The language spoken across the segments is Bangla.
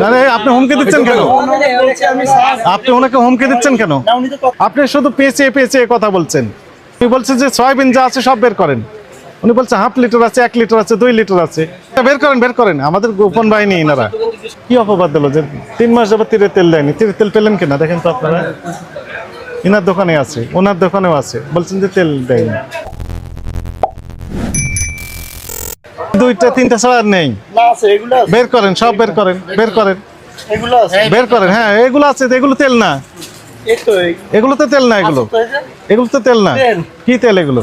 আরে আপনি হুমকি দিচ্ছেন কেন? আপনি ওনাকে হুমকি দিচ্ছেন কেন? আপনি শুধু পেঁচিয়ে পেঁচিয়ে কথা বলছেন। উনি বলছেন যে সয়াবিন যা আছে সব বের করেন। উনি বলছেন হাফ লিটার আছে, 1 লিটার আছে, 2 লিটার আছে। বের করেন, বের করেন। আমাদের গোপন বাহিনী এনারা কি অপবাদ দিল যে 3 মাস যাবত তীরের তেল দেয়নি। তীরের তেল পেলেন কিনা দেখেন তো আপনারা। ইনার দোকানে আছে, ওনার দোকানেও আছে, বলছেন যে তেল দেয়নি। 2টা 3টা ছাড়া আর নেই। বের করেন, সব বের করেন, বের করেন, বের করেন। হ্যাঁ এগুলো আছে, এগুলো তেল না, এগুলো তো তেল না, এগুলো এগুলো তো তেল না। কি তেল এগুলো?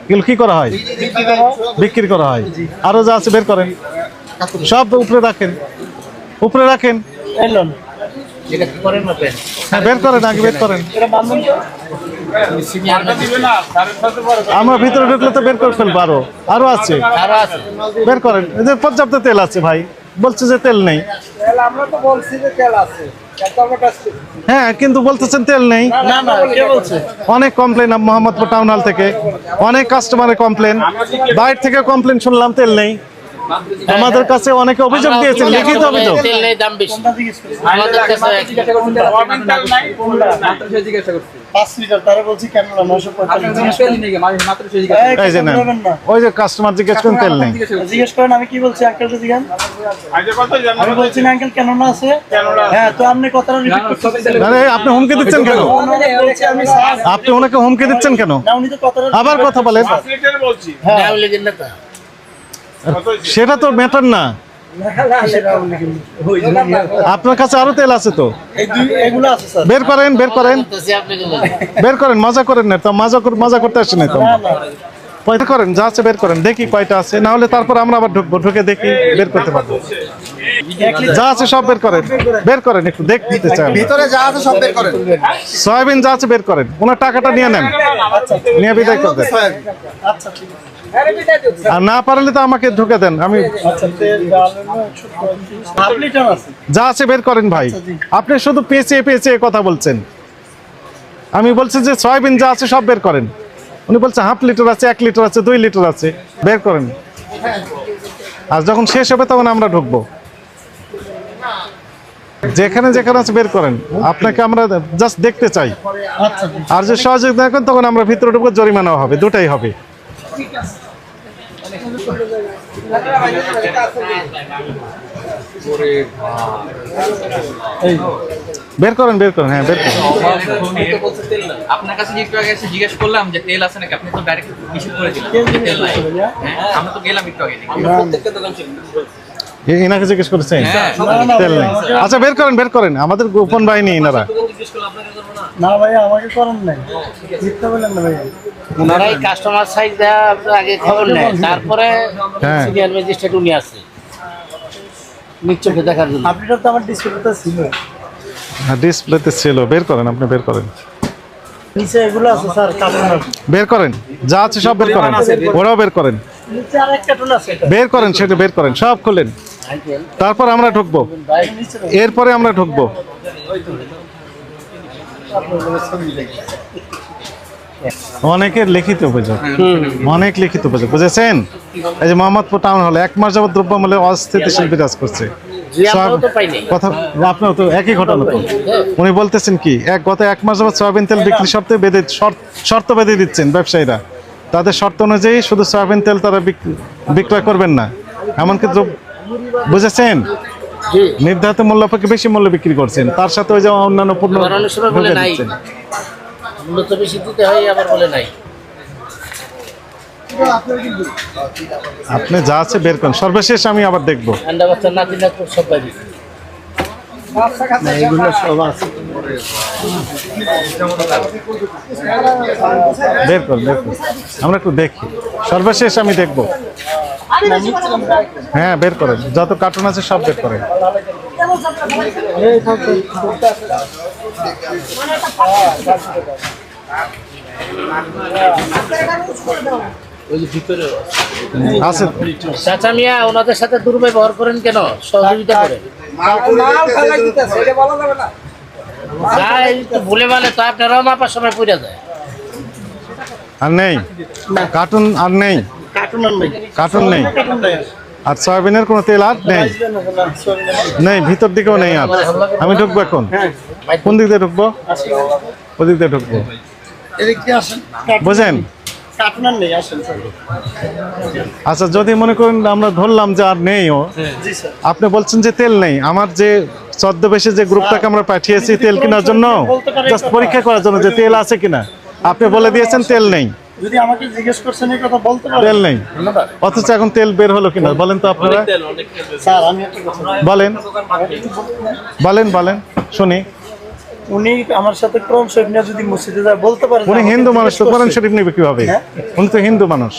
এগুলো কি করা হয়? বিক্রি করা হয়। আরো যা আছে বের করেন, সব উপরে রাখেন, উপরে রাখেন। হ্যাঁ বের করেন, আগে বের করেন। আমরা ভিতরে ঢুকলে তো বের করে ফেলবো। আরো আছে, বের করেন। এদের পর্যাপ্ত তেল আছে ভাই, বলছে যে তেল নেই। হ্যাঁ কিন্তু বলতেছেন তেল নেই। অনেক কমপ্লেন মোহাম্মদপুর টাউন হল থেকে, অনেক কাস্টমারের কমপ্লেন, বাইরে থেকে কমপ্লেন শুনলাম তেল নেই। আমাদের কাছে অনেকে অভিযোগ দিয়েছেন, লিখিত অভিযোগ। তেল নেই, দাম বেশি। আমাদের কাছে 5 লিটার তারা বলছি কেন না 945 এই যে না, ওই যে কাস্টমার জিজ্ঞেস করেন তেল নেই। জিজ্ঞেস করেন আমি কি বলছি আঙ্কেলকে জিজ্ঞান। আমি বলছি না আঙ্কেল কেন না আছে। হ্যাঁ তো আপনি কথাটা রিপিট করতেছেন। আরে আপনি হুমকি দিচ্ছেন কেন? আপনি ওনাকে হুমকি দিচ্ছেন কেন? না উনি তো কথাটা আবার কথা বলেন। দাম লেগে নেতা। সেটা তো ম্যাটার না। আপনার কাছে আরো তেল আছে তো, এগুলো আছে স্যার। বের করেন, বের করেন, আপনি কি বলেন? বের করেন। মজা করেন না তো, মজা করতে আসেন না তো। পয়সা করেন, যা আছে বের করেন, দেখি কয়টা আছে। না হলে তারপর আমরা আবার ঢুকবো, ঢুকে দেখি বের করতে পারবো। যা আছে সব বের করেন, বের করেন। একটু দেখতে চাই ভিতরে যা আছে সব বের করেন। সয়াবিন যা আছে বের করেন। ওনার টাকাটা নিয়ে নেন, নিয়ে বিদায় করে দেন। আচ্ছা ঠিক আছে। আর না পারলে তো আমাকে ঢুকে দেন। আমি হাফ লিটার আছে। যা আছে বের করেন ভাই। আপনি শুধু পেঁচিয়ে পেঁচিয়ে কথা বলছেন। আমি বলছি যে সয়াবিন যা আছে সব বের করেন। উনি বলছেন হাফ লিটার আছে, 1 লিটার আছে, 2 লিটার আছে। বের করেন। আর যখন শেষ হবে তখন আমরা ঢুকবো। যেখানে যেখানে আছে বের করেন। আপনাকে আমরা জাস্ট দেখতে চাই। আর যে সহযোগ দেখেন তখন আমরা ভিতরে ঢুকবো, জরিমানা হবে, দুটাই হবে। বের করেন, বের করেন। হ্যাঁ বের করেন। আপনার কাছে একটু আগে এসে জিজ্ঞেস করলাম যে তেল আছে নাকি, আপনি তো ডাইরেক্ট নিষেধ করে দিলেন তেল নাই। হ্যাঁ আমরা তো গেলাম একটু আগে। প্রত্যেকটা দোকান ছিল। এনাকে জিজ্ঞেস করেছেন হ্যাঁ, তেল নেই। আচ্ছা বের করেন, বের করেন। আমাদের গোপন বাহিনী এনারা। না ভাইয়া আমাকে করেন নাই। মিথ্যা বলেন না ভাইয়া। ওনারাই কাস্টমার সাইজ দেওয়া আগে খবর নেয়, তারপরে হ্যাঁ। সিনিয়র ম্যাজিস্ট্রেট উনি আসে নিশ্চয়ই দেখার জন্য। আপনি তো আমার ডিসপ্লেতে ছিল। হ্যাঁ ডিসপ্লেতে ছিল। বের করেন, আপনি বের করেন। নিচে এগুলো আছে স্যার কার্টুন। বের করেন, যা আছে সব বের করেন। ওরাও বের করেন, নিচে আরেক কার্টুন আছে এটা। বের করেন, সেটা বের করেন, সব খুলেন। তারপর আমরা ঢুকবো, এরপরে আমরা ঢুকবো। অনেকের লিখিত অভিযোগ, অনেক লিখিত অভিযোগ, বুঝেছেন? এই যে মোহাম্মদপুর টাউন হলে 1 মাস যাবত দ্রব্যমূল্যে অস্থিতিশীল বিরাজ করছে। কথা আপনার তো একই ঘটনা তো। উনি বলতেছেন কি গত 1 মাস যাবত সয়াবিন তেল বিক্রি শর্ত বেঁধে দিচ্ছেন ব্যবসায়ীরা। তাদের শর্ত অনুযায়ী শুধু সয়াবিন তেল তারা বিক্রয় করবেন না, এমনকি বুঝেছেন নির্ধারিত মূল্য অপেক্ষা বেশি মূল্য বিক্রি করছেন। তার সাথে ওই যে অন্যান্য পণ্য ঢুকে দিচ্ছেন। মূলত বেশি দিতে হয়, আবার বলে নাই। আপনি যা আছে বের করেন। সর্বশেষ আমি আবার দেখবো। ঠান্ডা বাচ্চা নাতি নাতনি সব পাবি। এগুলো সব আছে। বের করুন, বের করুন। আমরা একটু দেখি, সর্বশেষ আমি দেখবো। হ্যাঁ বের করেন, যত কার্টুন আছে সব বের করেন। আছে চাচা মিয়া ওনাদের সাথে দুর্ব্যবহার করেন কেন? সহযোগিতা করেন। ভুলে মানে তো আপনারাও মাপার সময় পড়ে যায়। আর নেই কার্টুন, আর নেই কার্টুন আর নাই। কার্টুন নেই। আর সয়াবিনের কোনো তেল আর নেই? নেই, ভিতর দিকেও নেই আর। আমি ঢুকবো এখন? কোন দিক দিয়ে ঢুকবো? ওদিক দিয়ে ঢুকবো, বুঝেন? আচ্ছা, যদি মনে করেন আমরা ধরলাম যে আর নেই, আপনি বলছেন যে তেল নেই, আমার যে ছদ্মবেশে যে গ্রুপটাকে আমরা পাঠিয়েছি তেল কেনার জন্য, জাস্ট পরীক্ষা করার জন্য যে তেল আছে কিনা, আপনি বলে দিয়েছেন তেল নেই। যদি আমাকে জিজ্ঞেস করছেন এই কথা বলতে পারেন। তেল নেই, অথচ এখন তেল বের হলো কিনা বলেন তো আপনারা? স্যার আমি একটা কথা বলেন বলেন বলেন শুনি। উনি আমার সাথে কোরআন শরীফ নিয়ে যদি মসজিদে যায় বলতে পারেন। উনি হিন্দু মানুষ, তো কোরআন শরীফ নেবে কিভাবে? উনি তো হিন্দু মানুষ।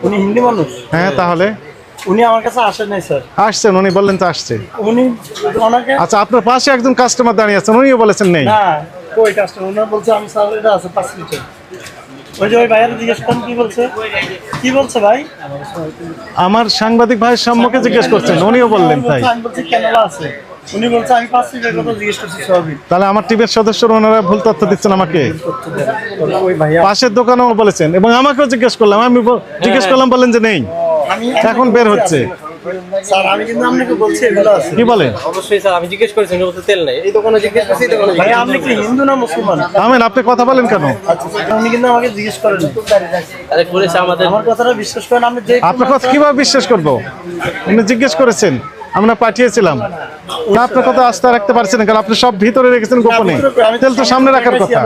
উনি হিন্দু মানুষ? হ্যাঁ, তাহলে উনি আমার কাছে আসেন নাই স্যার। আসছেন, উনি বললেন তো আসছে। উনি ওনাকে আচ্ছা, আপনার পাশে একজন কাস্টমার দাঁড়িয়ে আছেন, উনিও বলেছেন নেই। না, কই কাস্টমার? ওনার বলছে আমি স্যার এটা আছে 5 লিটার। ওই যে ওই ভাইয়ের জিজ্ঞেস করেন কি বলছে? কি বলছে ভাই? আমার সাংবাদিক ভাইয়ের সম্মুখে জিজ্ঞেস করছেন, উনিও বললেন তাই। আমি বলছি কেন আছে? উনি বলছে আমি 5 লিটার কথা জিজ্ঞেস করছি সবই। তাহলে আমার টিমের সদস্যরা ওনারা ভুল তথ্য দিচ্ছেন আমাকে। ওই ভাইয়া পাশের দোকানেও বলেছেন এবং আমাকেও জিজ্ঞেস করলাম, আমি জিজ্ঞেস করলাম, বললেন যে নেই। আমি এখন বের হচ্ছে। স্যার আমি কিন্তু আপনাকে বলছি এগুলো আছে। কি বলেন? অবশ্যই স্যার, আমি জিজ্ঞেস করেছি উনি বলতে তেল নাই। এই দোকানে জিজ্ঞেস করছি, এই দোকানে ভাই আপনি কি হিন্দু না মুসলমান? আমেন, আপনি কথা বলেন কেন? আচ্ছা, উনি কিন্তু আমাকে জিজ্ঞেস করেন। আরে করেছে আমাদের। আমার কথাটা বিশ্বাস করেন আপনি যে আপনার কথা কিভাবে বিশ্বাস করবো? উনি জিজ্ঞেস করেছেন, আমরা পাঠিয়েছিলাম। না, আপনার কথা আস্থা রাখতে পারছেন না, কারণ আপনি সব ভিতরে রেখেছেন গোপনে। তেল তো সামনে রাখার কথা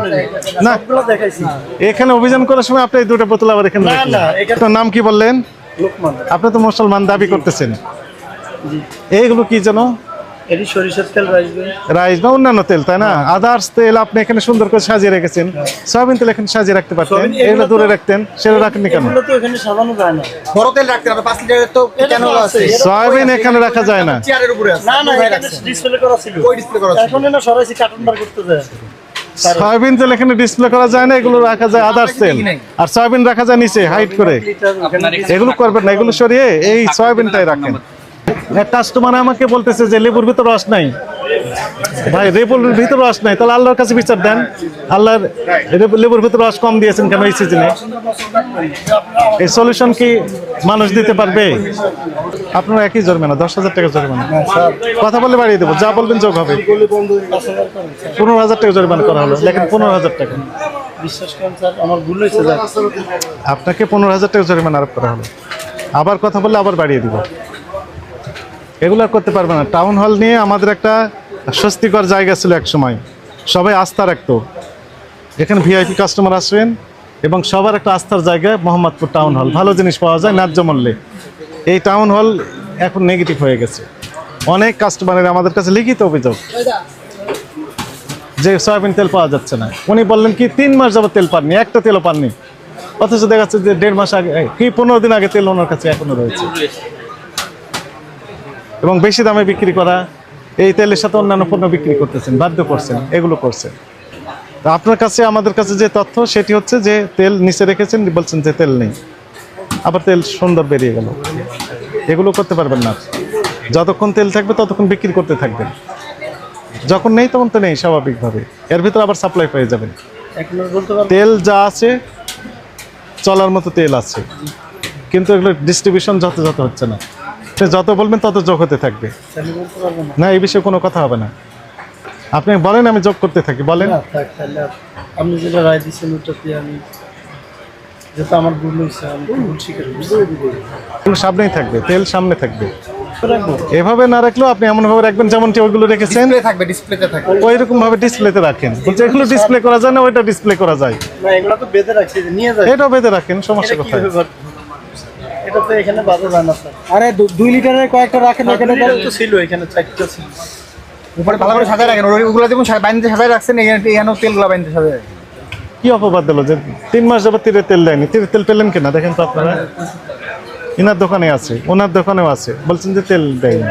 না। সবগুলো দেখাইছি। এখানে অভিযান করার সময় আপনি এই দুটো বোতল আবার এখানে না, রাখলেন। না, এখানে- আপনার নাম কি বললেন? লোকমান। আপনি তো মুসলমান দাবি করতেছেন। এইগুলো কি যেন এটি সরিষার তেল রাইসবেন। রাইস বা অন্যান্য তেল, তাই না? আদার্স তেল আপনি এখানে সুন্দর করে সাজিয়ে রেখেছেন। সয়াবিন তেল এখানে সাজিয়ে রাখতে পারতেন, সয়াবিন এগুলো দূরে রাখতেন, সেটা রাখেননি কেন? এগুলো তো এখানে সাজানো যায় না। বড় তেল রাখতে হবে 5 লিটারের, তো কেন আছে? সয়াবিন এখানে রাখা যায় না। চেয়ারের উপরে আছে। না না, এখানে ডিসপ্লে করা ছিল। ওই ডিসপ্লে করা আছে। এখন না সরাসরি কার্টুন বার করতে যায়। সয়াবিন তেল এখানে ডিসপ্লে করা যায় না, এগুলো রাখা যায় আদার্স তেল। আর সয়াবিন রাখা যায় নিচে হাইট করে। এগুলো করবেন না, এগুলো সরিয়ে এই সয়াবিনটাই রাখেন। এক কাস্টমার আমাকে বলতেছে যে লেবুর ভিতর রস নাই। ভাই, লেবুর ভিতর রস নাই, তাহলে আল্লাহর কাছে বিচার দেন। আল্লাহর লেবুর ভিতর রস কম দিয়েছেন কেন এই সিজনে? এই সলিউশন কি মানুষ দিতে পারবে? আপনার একই জরিমানা, 10,000 টাকা জরিমানা। কথা বলে বাড়িয়ে দেবো, যা বলবেন যোগ হবে। 15,000 টাকা জরিমানা করা হলো, লেখেন 15,000 টাকা। বিশ্বাস করেন স্যার, আমার ভুল হয়েছে স্যার। আপনাকে 15,000 টাকা জরিমানা আরোপ করা হলো। আবার কথা বললে আবার বাড়িয়ে দিব। এগুলো আর করতে পারবে না। টাউন হল নিয়ে আমাদের একটা স্বস্তিকর জায়গা ছিল এক সময়, সবাই আস্থা রাখতো। এখানে ভিআইপি কাস্টমার আসবেন এবং সবার একটা আস্থার জায়গা মোহাম্মদপুর টাউন হল। ভালো জিনিস পাওয়া যায় ন্যায্য মূল্যে। এই টাউন হল এখন নেগেটিভ হয়ে গেছে। অনেক কাস্টমারের আমাদের কাছে লিখিত অভিযোগ যে সয়াবিন তেল পাওয়া যাচ্ছে না। উনি বললেন কি 3 মাস যাবত তেল পাননি, একটা তেলও পাননি। অথচ দেখা যাচ্ছে যে 1.5 মাস আগে কি 15 দিন আগে তেল ওনার কাছে এখনো রয়েছে। এবং বেশি দামে বিক্রি করা, এই তেলের সাথে অন্যান্য পণ্য বিক্রি করতেছেন, বাধ্য করছেন, এগুলো করছেন। তো আপনার কাছে আমাদের কাছে যে তথ্য সেটি হচ্ছে যে তেল নিচে রেখেছেন, বলছেন যে তেল নেই, আবার তেল সুন্দর বেরিয়ে গেল। এগুলো করতে পারবেন না। যতক্ষণ তেল থাকবে ততক্ষণ বিক্রি করতে থাকবেন, যখন নেই তখন তো নেই স্বাভাবিকভাবে। এর ভিতরে আবার সাপ্লাই পেয়ে যাবেন। এখন আর বলতে পারবো তেল যা আছে চলার মতো তেল আছে, কিন্তু এগুলো ডিস্ট্রিবিউশন যত হচ্ছে না। সে যত বলবেন তত যোগ হতে থাকবে। তাহলে বলতে পারবো না। না, এই বিষয়ে কোনো কথা হবে না। আপনি বলেন, আমি যোগ করতে থাকি, বলেন। না, থাক, তাহলে আপনি যেটা রায় দিচ্ছেন ওটাতে আমি, যেটা আমার ভুল হয়েছে আমি ভুল স্বীকার করছি। এগুলো সামনেই থাকবে, তেল সামনে থাকবে। রাখবো। এভাবে না রাখলেও আপনি এমনভাবে রাখবেন যেমনটি ওইগুলো রেখেছেন, ডিসপ্লে থাকবে, ডিসপ্লেতে থাকবে। ওই রকম ভাবে ডিসপ্লেতে রাখেন। বলছে এগুলো ডিসপ্লে করা যায় না, ওইটা ডিসপ্লে করা যায়। না, এগুলো তো বেঁধে রাখছি, যে নিয়ে যায়। এটাও বেঁধে রাখেন, সমস্যা এটা কোথায়? কিভাবে বাদ- এটা তো এখানে বাধা যায় না স্যার। আরে 2 লিটারের কয়েকটা রাখেন এখানে। তো ছিল, এখানে 4টা ছিল। উপরে ভালো করে সাজায় রাখেন। ওগুলো যেমন বাইন্দে সাজায় রাখছেন, এখানেও তেলগুলো বাইন্দে সাজায় রাখেন। কি অপবাদ দিল যে 3 মাস যাবত তীরে তেল দেয়নি? তীরে তেল পেলেন কিনা দেখেন তো আপনারা। ইনার দোকানে আছে, ওনার দোকানেও আছে, বলছেন যে তেল দেয়নি।